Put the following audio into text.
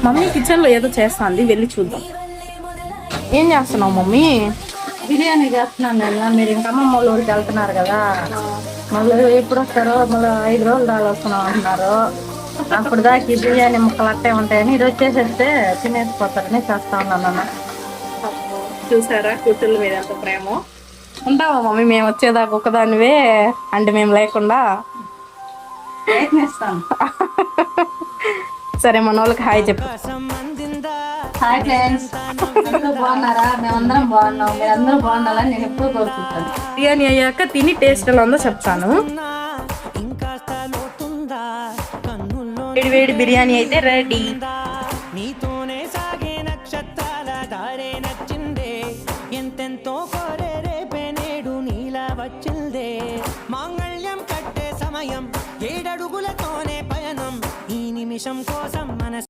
Mummy kitchen లో ఏదో చేస్తాంది, వెళ్ళి చూద్దాం. ఏం చేస్తున్నావు మమ్మీ? బిర్యానీ చేస్తున్నాను నేను. మీరు ఇంకా అమ్మమ్మ వాళ్ళ ఊరికి వెళ్తున్నారు కదా, మళ్ళీ ఎప్పుడు వస్తారో, మళ్ళీ 5 రోజులు దాకా వస్తున్నాం అంటున్నారు. అప్పుడు దాకా ఈ బిర్యానీ ముక్కలు అట్టే ఉంటాయని ఇది వచ్చేసేస్తే తినేసిపోతారని చేస్తా ఉన్నాను అన్న. చూసారా కూతుళ్ళ మీద ఎంత ప్రేమ. ఉంటావా మమ్మీ మేము వచ్చేదాకా ఒకదానివే, అంటే మేము లేకుండా? ప్రయత్నిస్తాను. సరే మన వాళ్ళకి హాయ్ చెప్పు. హాయ్ ఫ్రెండ్స్, అందరూ బాగున్నారా? మేమందరం బాగున్నాం, మీరు అందరూ బాగుండాలని నేను ఎప్పుడూ కోరుకుంటాను. బిర్యానీ అయ్యాక తిని టేస్ట్ ఎలా ఉందో చెప్తాను. వేడి వేడి బిర్యానీ అయితే రెడీ. నీతోనే సాగే నక్షత్రాల దారే నచ్చిందే, ఎంతెంతో కోరే రేపే నేడు నీలా వచ్చిందే. మాంగళ్యం కట్టే సమయం 7 అడుగులతోనే పయనం, ఈ నిమిషం కోసం మనసు